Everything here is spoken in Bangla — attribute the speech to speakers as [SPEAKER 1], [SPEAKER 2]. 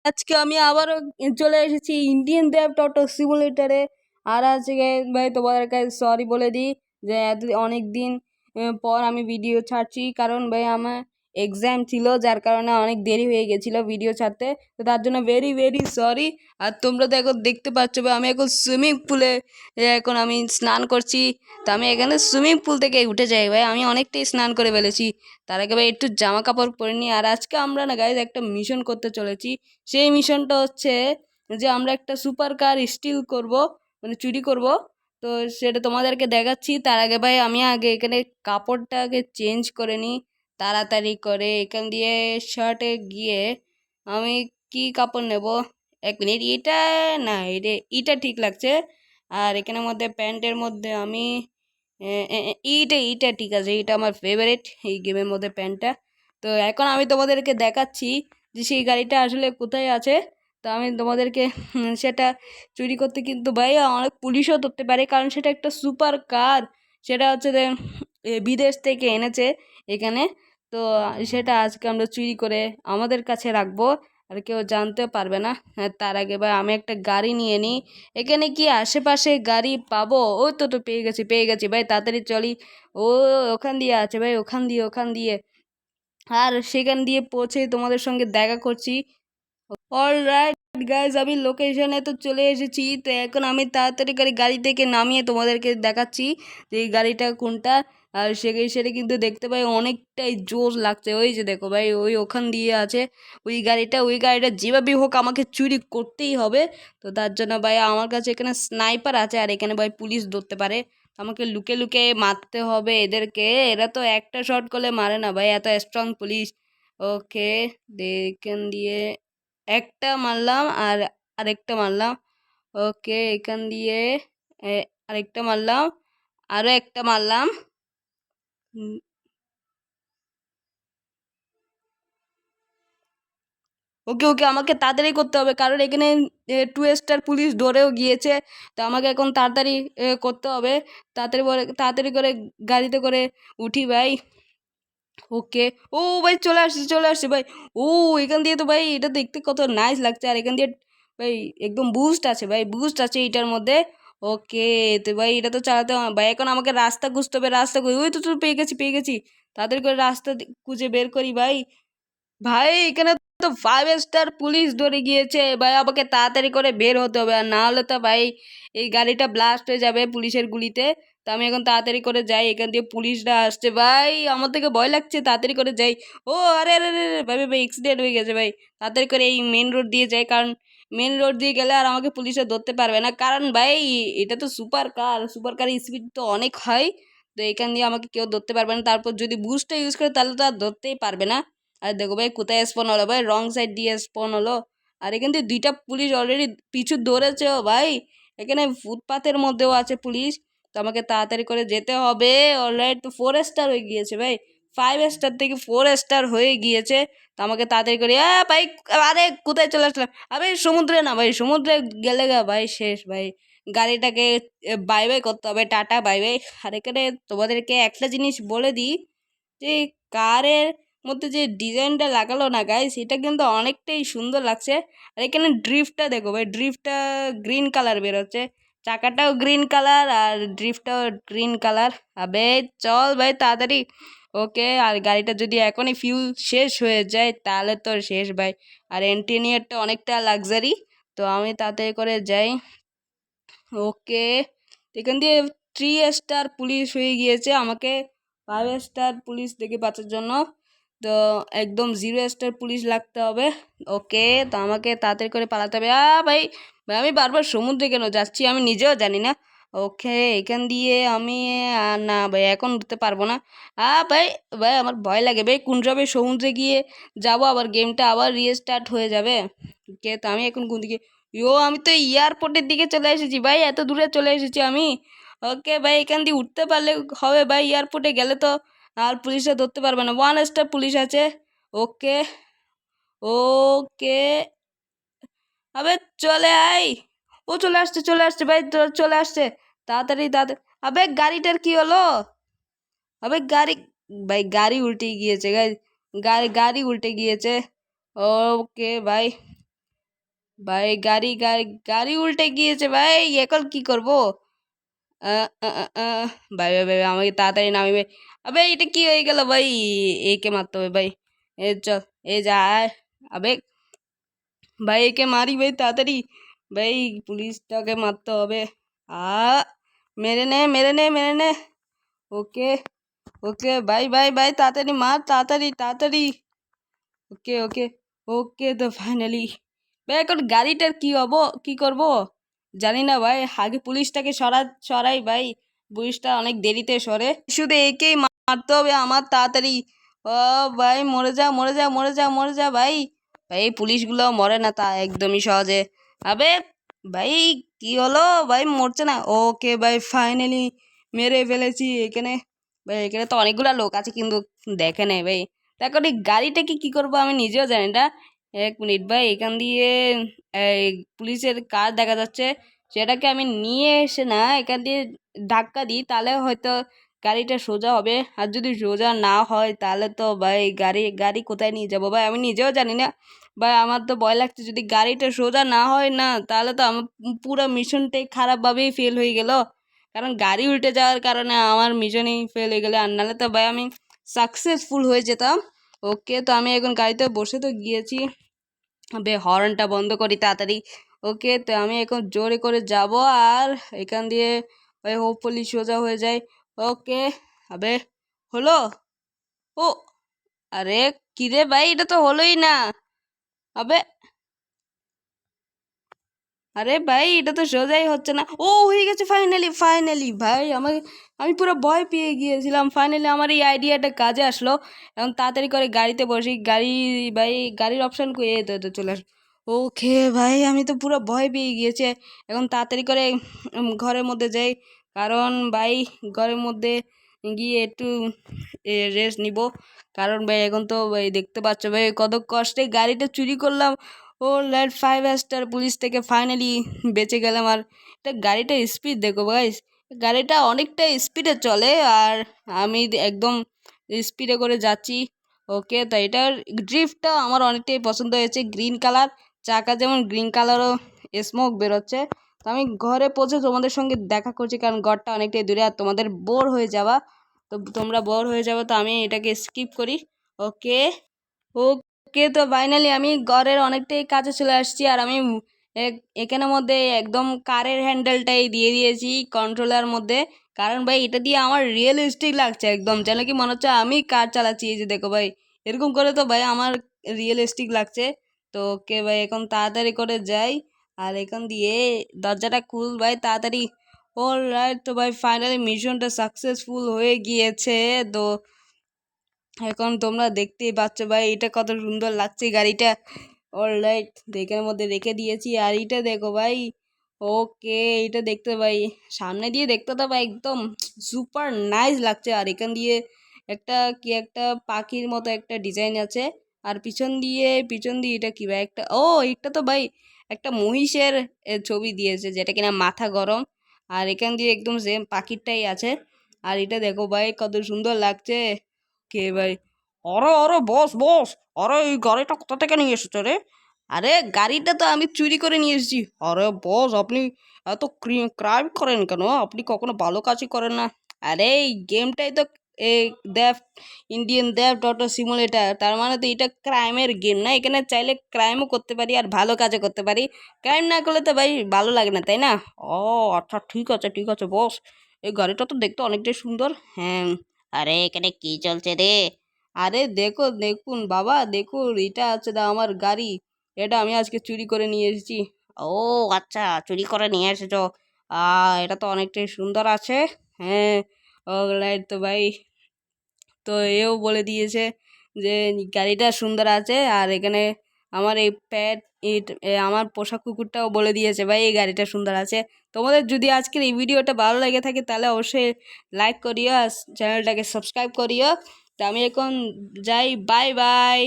[SPEAKER 1] আজকে আমি আবারও চলে এসেছি ইন্ডিয়ান দেব টোটো সিমুলেটারে। আর আজকে ভাই তোমাদের কাছে সরি বলে দিই যে অনেক দিন পর আমি ভিডিও ছাড়ছি, কারণ ভাই আমার এক্সাম ছিল, যার কারণে অনেক দেরি হয়ে গেছিল ভিডিও ছাড়তে। তো তার জন্য ভেরি ভেরি সরি। আর তোমরা তো এখন দেখতে পাচ্ছ ভাই, আমি এখন সুইমিং পুলে এখন আমি স্নান করছি। তো আমি এখানে সুইমিং পুল থেকে উঠে যাই ভাই, আমি অনেকটাই স্নান করে ফেলেছি। তার আগে ভাই একটু জামা কাপড় পরে নিই। আর আজকে আমরা না গাইজ একটা মিশন করতে চলেছি। সেই মিশনটা হচ্ছে যে আমরা একটা সুপার কার স্টিল করব, মানে চুরি করব। তো সেটা তোমাদেরকে দেখাচ্ছি। তার আগে ভাই আমি আগে এখানে কাপড়টাকে চেঞ্জ করে নিই তাড়াতাড়ি করে। এখান দিয়ে শার্টে গিয়ে আমি কি কাপড় নেব, এক মিনিট, এটা না, এটা ঠিক লাগছে। আর এখানের মধ্যে প্যান্টের মধ্যে আমি এইটা এইটা ঠিক আছে, এইটা আমার ফেভারিট এই গেমের মধ্যে প্যান্টটা। তো এখন আমি তোমাদেরকে দেখাচ্ছি যে সেই গাড়িটা আসলে কোথায় আছে। তো আমি তোমাদেরকে সেটা চুরি করতে কিন্তু ভাই অনেক পুলিশও ধরতে পারে, কারণ সেটা একটা সুপার কার। সেটা হচ্ছে যে বিদেশ থেকে এনেছে এখানে। তো সেটা আজকে আমরা চুরি করে আমাদের কাছে রাখবো, আর কেউ জানতে পারবে না। তার আগে ভাই আমি একটা গাড়ি নিয়ে নিই। এখানে কি আশেপাশে গাড়ি পাবো? ওই তো পেয়ে গেছি পেয়ে গেছি ভাই, তাড়াতাড়ি চলি। ও ওখান দিয়ে আছে ভাই, ওখান দিয়ে আর সেখান দিয়ে পৌঁছে তোমাদের সঙ্গে দেখা করছি। অলরাইট গাইজ, আমি লোকেশনে তো চলে এসেছি। তো এখন আমি তাড়াতাড়ি করে গাড়ি থেকে নামিয়ে তোমাদেরকে দেখাচ্ছি যে এই গাড়িটা কোনটা। আর সেটা কিন্তু দেখতে পাই অনেকটাই জোর লাগছে। ওই যে দেখো ভাই, ওখান দিয়ে আছে ওই গাড়িটা যেভাবে হোক আমাকে চুরি করতেই হবে। তো তার জন্য ভাই আমার কাছে এখানে স্নাইপার আছে, আর এখানে ভাই পুলিশ ধরতে পারে। আমাকে লুকে লুকে মারতে হবে এদেরকে। এরা তো একটা শট করলে মারে না ভাই, এত স্ট্রং পুলিশ। ওকে, এখান দিয়ে একটা মারলাম আর আরেকটা মারলাম। ওকে, এখান দিয়ে আরেকটা মারলাম, আরো একটা মারলাম। উম, ওকে ওকে, আমাকে তাড়াতাড়ি করতে হবে, কারণ এখানে 2 স্টার পুলিশ ধরেও গিয়েছে। তো আমাকে এখন তাড়াতাড়ি করতে হবে। তাড়াতাড়ি করে গাড়িতে করে উঠি ভাই। ওকে, ও ভাই চলে আসছে ভাই। ও এখান দিয়ে তো ভাই এটা দেখতে কত নাইস লাগছে। আর এখান দিয়ে ভাই একদম বুস্ট আছে ভাই, বুস্ট আছে এটার মধ্যে। ওকে, তো ভাই এটা তো চালাতে হবে ভাই। এখন আমাকে রাস্তা খুঁজতে হবে, ওই তো পেয়ে গেছি। তাদের করে রাস্তা খুঁজে বের করি ভাই। ভাই এখানে তো 5 স্টার পুলিশ ধরে গিয়েছে ভাই, আমাকে তাড়াতাড়ি করে বের হতে হবে, আর না হলে তো ভাই এই গাড়িটা ব্লাস্ট হয়ে যাবে পুলিশের গুলিতে। তো আমি এখন তাড়াতাড়ি করে যাই, এখান দিয়ে পুলিশরা আসছে ভাই, আমার থেকে ভয় লাগছে, তাড়াতাড়ি করে যাই। ও আরে আরে আরে আরে, ভাই ভাই ভাই, অ্যাক্সিডেন্ট হয়ে গেছে ভাই। তাড়াতাড়ি করে এই মেন রোড দিয়ে যাই, কারণ মেন রোড দিয়ে গেলে আর আমাকে পুলিশে ধরতে পারবে না, কারণ ভাই এটা তো সুপার কারের স্পিড তো অনেক হয়। তো এখান দিয়ে আমাকে কেউ ধরতে পারবে না, তারপর যদি বুস্টটা ইউজ করে তাহলে তো আর ধরতেই পারবে না। আর দেখো ভাই কোথায় স্পন হলো ভাই, রং সাইড দিয়ে স্পন হলো। আর এখান থেকে 2টা পুলিশ অলরেডি পিছু ধরেছেও ভাই। এখানে ফুটপাতের মধ্যেও আছে পুলিশ। তো আমাকে তাড়াতাড়ি করে যেতে হবে। অলরাইট, তো 4 স্টার হয়ে গিয়েছে ভাই, 5 স্টার থেকে 4 স্টার হয়ে গিয়েছে। তো আমাকে তাড়াতাড়ি করে ভাই, আরে কোথায় চলে আসলাম? আরে সমুদ্রে না ভাই, সমুদ্রে গেলে ভাই শেষ ভাই। গাড়িটাকে বাই বাই করতে হবে, টাটা বাই বাই। আর এখানে তোমাদেরকে একটা জিনিস বলে দিই যে কারের মধ্যে যে ডিজাইনটা লাগালো না গাইস, এটা কিন্তু অনেকটাই সুন্দর লাগছে। আর এখানে ড্রিফটটা দেখো ভাই, ড্রিফটটা গ্রিন কালার বেরোচ্ছে, চাকাটাও গ্রিন কালার আর ড্রিফটটাও গ্রিন কালার। আবে চল ভাই তাড়াতাড়ি। ওকে, আর গাড়িটা যদি এখনই ফিউল শেষ হয়ে যায় তাহলে তো শেষ ভাই। আর ইন্টেরিয়রটা অনেকটা লাক্সারি। তো আমি তাড়াতাড়ি করে যাই। ওকে, এখান দিয়ে 3 স্টার পুলিশ হয়ে গিয়েছে, আমাকে 5 স্টার পুলিশ থেকে বাঁচার জন্য তো একদম 0 স্টার পুলিশ লাগতে হবে। ওকে, তো আমাকে তাড়াতাড়ি করে পালাতে হবে। ভাই ভাই, আমি বারবার সমুদ্রে কেন যাচ্ছি আমি নিজেও জানি না। ওকে, এখান দিয়ে আমি না ভাই এখন উঠতে পারবো না। ভাই ভাই, আমার ভয় লাগে ভাই, কোন যাবে সমুদ্রে গিয়ে যাব আবার গেমটা আবার রিস্টার্ট হয়ে যাবে। ওকে, তো আমি এখন কোন দিকে? আমি তো এয়ারপোর্টের দিকে চলে এসেছি ভাই, এত দূরে চলে এসেছি আমি। ওকে ভাই, এখান দিয়ে উঠতে পারলে হবে ভাই, এয়ারপোর্টে গেলে তো আর পুলিশরা ধরতে পারবে না, 1 স্টার পুলিশ আছে। ওকে ওকে, আবে চলে আয়। ও চলে আসছে ভাই, চলে আসছে। তাড়াতাড়ি তাড়াতাড়ি। আবে গাড়িটার কি হলো? আবে গাড়ি, ভাই গাড়ি উল্টে গিয়েছে গাড়ি গাড়ি উল্টে গিয়েছে। ওকে ভাই, ভাই গাড়ি গাড়ি গাড়ি উল্টে গিয়েছে ভাই, এখন কি করবো? আহ, আহ, আহ, আহ, ভাই ভাই ভাই আমাকে তাড়াতাড়ি নামিবে। আবে এটা কি হয়ে গেল ভাই? একে মারতে হবে ভাই। এ চল, এ যায়। আবে ভাই একে মারি ভাই তাড়াতাড়ি। ভাই পুলিশটাকে মারতে হবে। আ মেরে নে মেরে নে মেরে নে। ওকে ওকে ভাই ভাই ভাই তাড়াতাড়ি মার, তাড়াতাড়ি তাড়াতাড়ি। ওকে ওকে ওকে তো ফাইনালি। ভাই এখন গাড়িটার কি হবো, কি করব জানি না ভাই। আগে পুলিশটাকে সরাই ভাই। পুলিশটা অনেক দেরিতে সরে, শুধু একেই মারতে হবে আমার তাড়াতাড়ি। ও ভাই মরে যা মরে যা মরে যা মরে যা ভাই। ভাই এই পুলিশগুলো মরে না তা একদমই সহজে। আবে ভাই কি হলো ভাই, মরছে না। ওকে ভাই ফাইনালি মেরে ফেলেছি এখানে। ভাই এখানে তো অনেকগুলা লোক আছে কিন্তু দেখে নেই ভাই। এখন এই গাড়িটাকে কি করবো আমি নিজেও জানি না। এক মিনিট ভাই, এখান দিয়ে এই পুলিশের কার দেখা যাচ্ছে, সেটাকে আমি নিয়ে এসে না এখান দিয়ে ধাক্কা দিই, তাহলে হয়তো গাড়িটা সোজা হবে। আর যদি সোজা না হয় তাহলে তো ভাই গাড়ি গাড়ি কোথায় নিয়ে যাবো ভাই, আমি নিজেও জানি না ভাই। আমার তো ভয় লাগছে, যদি গাড়িটা সোজা না হয় না তাহলে তো আমার পুরো মিশনটাই খারাপভাবেই ফেল হয়ে গেল। কারণ গাড়ি উল্টে যাওয়ার কারণে আমার মিশনই ফেল হয়ে গেলে, আর নাহলে তো ভাই আমি সাকসেসফুল হয়ে যেতাম। ওকে তো আমি এখন গাড়িতে বসে তো গিয়েছি। বে হর্নটা বন্ধ করি তাড়াতাড়ি। ওকে তো আমি এখন জোরে করে যাব, আর এখান দিয়ে ওই হোপফুলি সোজা হয়ে যায়। ওকে আবে হলো। ও আরে কিরে ভাই, এটা তো হলোই না। আবে আরে ভাই এটা তো সোজাই হচ্ছে না। ও হয়ে গেছে ফাইনালি ফাইনালি ভাই। আমাকে আমি পুরো ভয় পেয়ে গিয়েছিলাম, ফাইনালি আমার এই আইডিয়াটা কাজে আসলো। এখন তাড়াতাড়ি করে গাড়িতে বসি। গাড়ি ভাই গাড়ির অপশান কই, এই তো চলে আস। ওকে ভাই আমি তো পুরো ভয় পেয়ে গিয়েছে। এখন তাড়াতাড়ি করে ঘরের মধ্যে যাই, কারণ ভাই ঘরের মধ্যে গিয়ে একটু রেস্ট নিব। কারণ ভাই এখন তো ভাই দেখতে পাচ্ছ ভাই কত কষ্টে গাড়িটা চুরি করলাম। ও লাইট 5 স্টার পুলিশ থেকে ফাইনালি বেঁচে গেলাম। আর এটা গাড়িটার স্পিড দেখো গাইস, গাড়িটা অনেকটা স্পিডে চলে, আর আমি একদম স্পিডে করে যাচ্ছি। ওকে তো এটার ড্রিফটটা আমার অনেকটাই পছন্দ হয়েছে, গ্রিন কালার চাকা, যেমন গ্রিন কালারও স্মোক বেরোচ্ছে। তো আমি ঘরে পৌঁছে তোমাদের সঙ্গে দেখা করছি, কারণ ঘরটা অনেকটাই দূরে আর তোমাদের বোর হয়ে যাওয়া, তো তোমরা বোর হয়ে যাবে, তো আমি এটাকে স্কিপ করি। ওকে ওকে তো ফাইনালি আমি ঘরের অনেকটাই কাছে চলে আসছি, আর আমি এখানের মধ্যে একদম কারের হ্যান্ডেলটাই দিয়ে দিয়েছি কন্ট্রোলার মধ্যে। কারণ ভাই এটা দিয়ে আমার রিয়েলিস্টিক লাগছে একদম, যেন কি মনে হচ্ছে আমি কার চালাচ্ছি। এই যে দেখো ভাই, এরকম করে তো ভাই আমার রিয়েলিস্টিক লাগছে। তো ওকে ভাই এখন তাড়াতাড়ি করে যাই, আর এখান দিয়ে দরজাটা খুল ভাই তাড়াতাড়ি। অলরাইট তো ভাই ফাইনালি মিশনটা সাকসেসফুল হয়ে গিয়েছে। তো এখন তোমরা দেখতেই পাচ্ছ ভাই এটা কত সুন্দর লাগছে গাড়িটা। অলরাইট এখানের মধ্যে রেখে দিয়েছি, আর এটা দেখো ভাই। ওকে এটা দেখতে ভাই সামনে দিয়ে দেখতে তো ভাই একদম সুপার নাইস লাগছে। আর এখান দিয়ে একটা কি একটা পাখির মতো একটা ডিজাইন আছে, আর পিছন দিয়ে এটা কি ভাই একটা, ও এটা তো ভাই একটা মহিষের ছবি দিয়েছে, যেটা কিনা মাথা গরম। আর এখান দিয়ে একদম সেম পাখিরটাই আছে। আর এটা দেখো ভাই কত সুন্দর লাগছে। কে ভাই? আরে আরে বস বস, আরে এই গাড়িটা কোথা থেকে নিয়ে এসেছো রে? আরে গাড়িটা তো আমি চুরি করে নিয়ে এসেছি। আরে বস আপনি এত ক্রাইম করেন কেন? আপনি কখনো ভালো কাজই করেন না। আরে এই গেমটাই তো এই দেফ ইন্ডিয়ান দেফ ডট সিমুলেটার, তার মানে তো এটা ক্রাইমের গেম না। এখানে চাইলে ক্রাইমও করতে পারি আর ভালো কাজও করতে পারি। ক্রাইম না করলে তো ভাই ভালো লাগে না, তাই না? ও আচ্ছা ঠিক আছে বস, এই গাড়িটা তো দেখতে অনেকটাই সুন্দর। হ্যাঁ আরে এখানে কি চলছে রে? আরে দেখো দেখুন বাবা দেখুন, এটা আছে দা আমার গাড়ি। এটা আমি আজকে চুরি করে নিয়ে এসেছি। ও আচ্ছা চুরি করে নিয়ে এসেছো। এটা তো অনেকটাই সুন্দর আছে। হ্যাঁ অলরাইট তো ভাই, তো এও বলে দিয়েছে যে গাড়িটা সুন্দর আছে। আর এখানে আমার এই প্যাট আমার পোষা কুকুরটাও বলে দিয়েছে ভাই এই গাড়িটা সুন্দর আছে। তোমাদের যদি আজকের এই ভিডিওটা ভালো লেগে থাকে তাহলে অবশ্যই লাইক করিও, আর চ্যানেলটাকে সাবস্ক্রাইব করিও। তো আমি এখন যাই, বাই বাই।